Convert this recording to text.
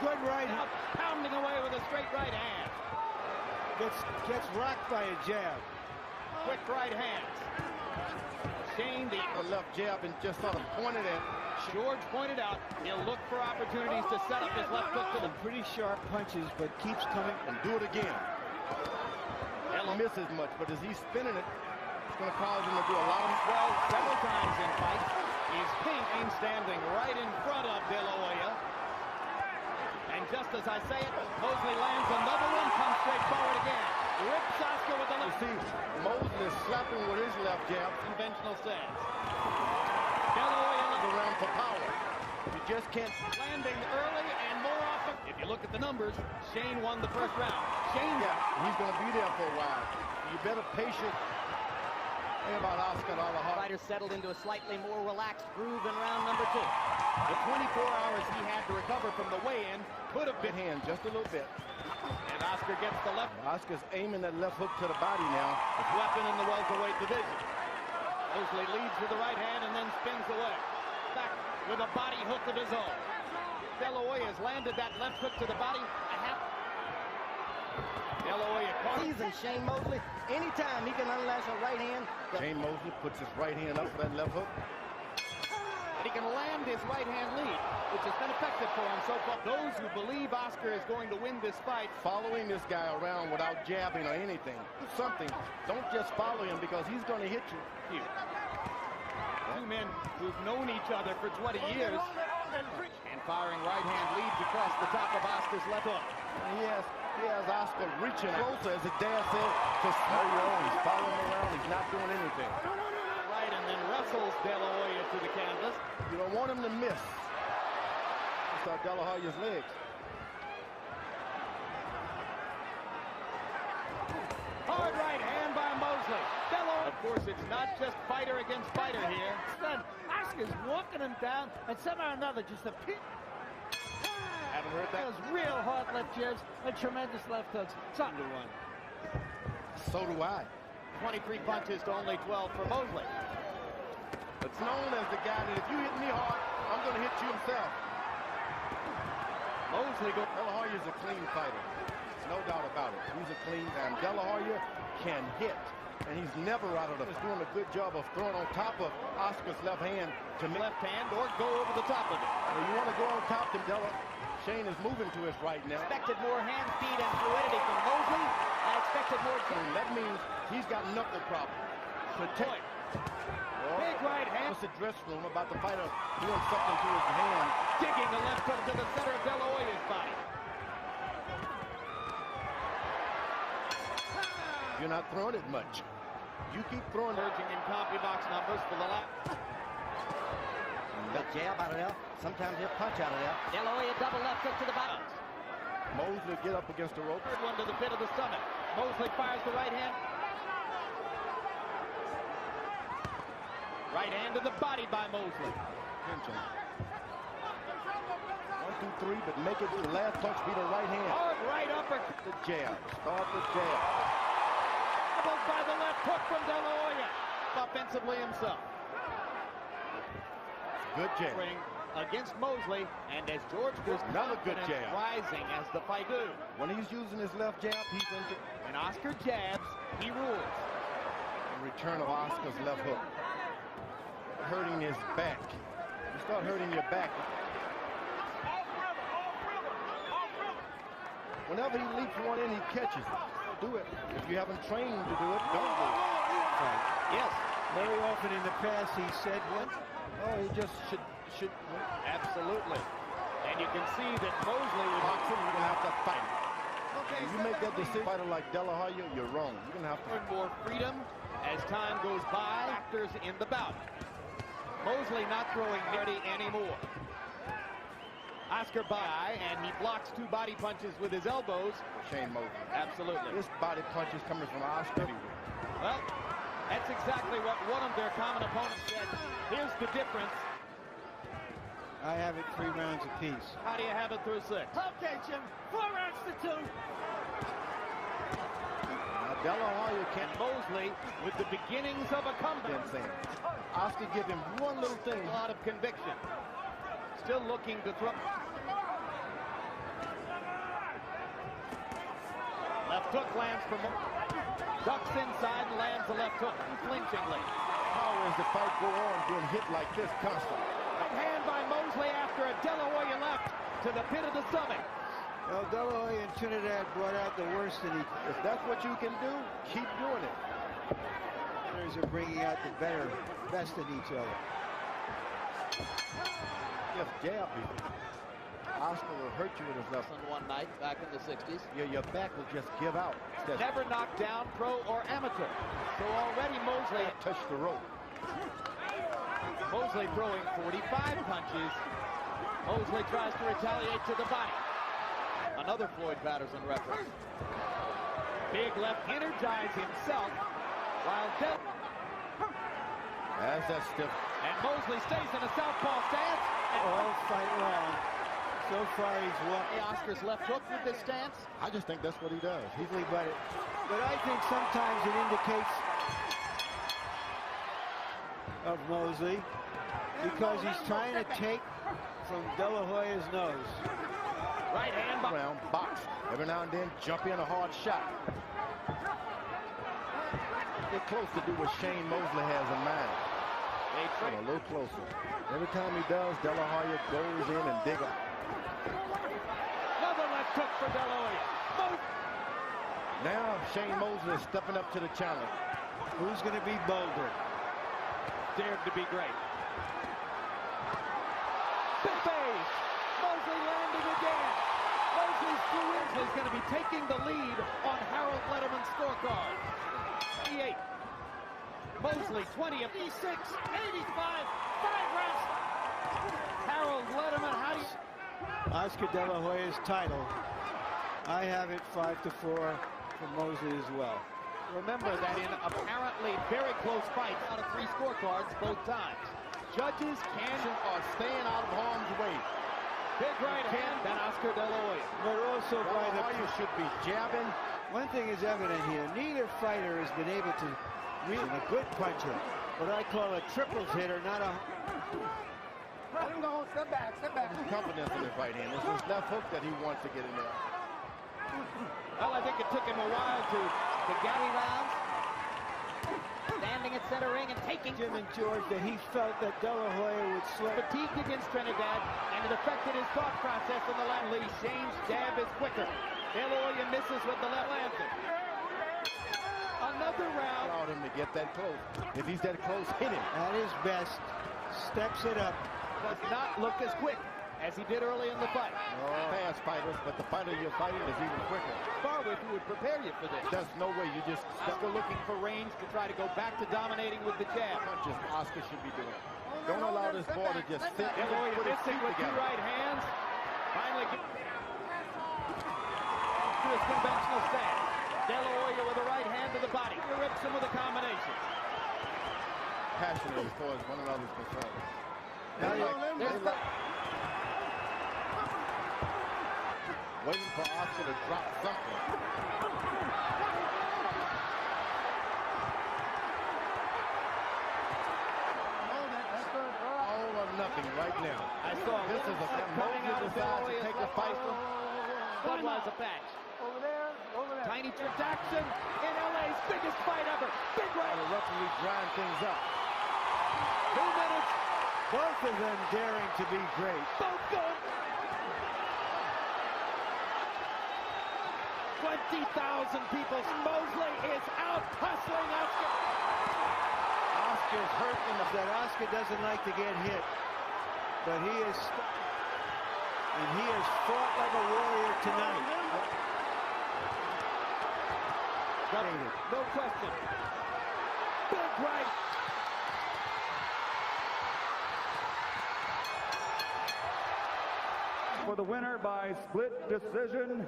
Good right. Now pounding away with a straight right hand. Gets rocked by a jab. Quick right hands. Shane, the left jab and just sort of pointed it. George pointed out he'll look for opportunities to set up his left hook to the Pretty sharp punches, but keeps coming. And do it again. He'll miss as much, but as he's spinning it, it's going to cause him to do a lot of... Well, several times in fights, he's standing right in front of Dela Hoya. And just as I say it, Mosley lands another one, comes straight forward again. Rips Oscar with the left. You see, Mosley is slapping with his left jab. Conventional stance. Dela Hoya Around for power. You just can't... landing early and more often. If you look at the numbers, Shane won the first round. Shane, he's going to be there for a while. You better patient. Think about Oscar Dela Hoya. Fighter settled into a slightly more relaxed groove in round number 2. the 24 hours he had to recover from the weigh-in could have been hand just a little bit. And Oscar gets the left. Oscar's aiming that left hook to the body now. His weapon in the welterweight division. Mosley leads with the right hand and then spins away. Back with a body hook of his own. Dela Hoya has landed that left hook to the body. Dela Hoya caught season Shane Mosley. Anytime he can unlash a right hand. Shane Mosley puts his right hand up for that left hook. And he can land his right hand lead, which has been effective for him so far. Those who believe Oscar is going to win this fight, following this guy around without jabbing or anything. Do something. Don't just follow him because he's going to hit you. Two men who've known each other for 20 years. And firing right hand leads across the top of Oscar's left hook. He has Oscar reaching closer, as the dad said, to slow you on. He's following him around. He's not doing anything. Right, and then wrestles Dela Hoya to the canvas. You don't want him to miss. You saw Dela Hoya's legs. Hard right hand by Mosley. Dela, of course, it's not just fighter against fighter here. Oscar's walking him down, and somehow or another, just a pin. Haven't heard that. Those real hard left jabs and tremendous left hooks. Something to run. So do I. 23 punches to only 12 for Mosley. It's known as the guy that if you hit me hard, I'm going to hit you himself. Mosley goes. Dela Hoya is a clean fighter. No doubt about it. He's a clean, and Dela Hoya can hit. And he's never out of the... He's doing a good job of throwing on top of Oscar's left hand to left hand or go over the top of it. Well, you want to go on top to Dela. Shane is moving to his right now. Expected more hand speed and fluidity from Mosley. I expected more... That means he's got knuckle problems. Protect. Big right hand. What's the dress room about the fighter doing something to his hand? Digging the left hook to the center of Dela Hoya's body. You're not throwing it much. You keep throwing it. Surging in CompuBox numbers for the left. The jab out of there. Sometimes he'll punch out of there. Dela Hoya double left hook to the body. Mosley get up against the rope. Third one to the pit of the stomach. Mosley fires the right hand. Right hand to the body by Mosley. Attention. 1, 2, 3, but make it the last punch be the right hand. Hard right upper. The jab. Start the jab. By the left hook from Dela Hoya. Offensively himself. Good jab. Against Mosley, and as George goes another good jab. Rising as the fight goes. When he's using his left jab, he's into. And Oscar jabs, he rules. The return of Oscar's left hook. Hurting his back. You start hurting your back. Whenever he leaps one in, he catches it. Do it. If you haven't trained him to do it, don't do it. Right. Yes. Very often in the past he said, he just should. Absolutely. And you can see that Mosley was boxing, you're going to have to fight. Okay, you make that decision, fighter like Dela Hoya, you're wrong. You're going to have to... more freedom as time goes by. Factors in the bout. Mosley not throwing ready anymore. Oscar by, and he blocks two body punches with his elbows. Shane Mosley. Absolutely. This body punch is coming from Oscar. Well, that's exactly what one of their common opponents said. Here's the difference. I have it 3 rounds apiece. How do you have it through 6? Okay, Jim. 4 rounds to 2. Now, Dela Hoya can't... Mosley with the beginnings of a comeback. Oscar give him one little thing. A lot of conviction. Still looking to throw. left hook lands from ducks inside and lands the left hook unflinchingly. How does the fight go on being hit like this constantly? Right hand by Mosley after a Dela Hoya left to the pit of the stomach. Well, Dela Hoya and Trinidad brought out the worst in each other. If that's what you can do, keep doing it. Fighters are bringing out the best in each other. Just jab me. Oscar will hurt you with his left. One night back in the 60s. Your back will just give out. Never knocked down, pro or amateur. So already Mosley touched the rope. Mosley throwing 45 punches. Mosley tries to retaliate to the body. Another Floyd Patterson reference. Big left energize himself while As that stiff. And Mosley stays in a southpaw stance. All fight long. So far he's won. Oscar's left hook with this stance. I just think that's what he does. He's But I think sometimes it indicates of Mosley because he's trying to take from Dela Hoya's nose. Right hand by around, box. Every now and then jump in a hard shot. Get close to do what Shane Mosley has in mind. A little closer. Every time he does, Dela Hoya goes in and dig up. another left hook for Dela Hoya. Now Shane Mosley is stepping up to the challenge. Who's going to be bolder? Dared to be great. Big face. Mosley landing again. Mosley's through in. He's going to be taking the lead on Harold Letterman's scorecard. 88. Mosley 20 of 86, 85, 5 rounds. Harold Letterman, how do you... Oscar De La Hoya's title. I have it 5-4 for Mosley as well. Remember that in apparently very close fights, out of 3 scorecards both times. Judges are staying out of harm's way. Big right hand, then Oscar De La Hoya. But also by the... Hoya should be jabbing. One thing is evident here. Neither fighter has been able to really a good puncher. What I call a triples hitter, not a... Let him go. Step back. Step back. Confidence in his right hand. It's his left hook that he wants to get in there. Well, I think it took him a while to Gary rounds. Standing at center ring and taking Jim and George that he felt that De La Hoya would slip. fatigued against Trinidad, and it affected his thought process in the left. Lee Shane's jab is quicker. De La Hoya misses with the left lantern. Another round. Allowed him to get that close. If he's that close, hit him. At his best, steps it up. Does not look as quick as he did early in the fight. Fast fighters, but the fighter you're fighting is even quicker. Farwick, who would prepare you for this. There's no way you just Oscar looking for range to try to go back to dominating with the jab. punches Oscar should be doing. Don't allow this ball to just sit De and La Hoya put his missing feet with 2 together. right hands. Finally to his conventional stance. De La Hoya with a right hand to the body. He rips him with a combination. Passionate as far as one another's concerned. There's the... Waiting for Oscar to drop something. All or nothing right now. I saw This is a coming out of De La decides to Hoya's take the left fight. Budweiser patch. Over there. Over there. Tiny transaction in LA's biggest fight ever. Big right. The referee grind things up. 2 minutes. Both of them daring to be great. Both going. 20,000 people. Mosley is out hustling Oscar. Oscar's hurt in that Oscar doesn't like to get hit. But he is... And he has fought like a warrior tonight. No question. Big right. For the winner by split decision,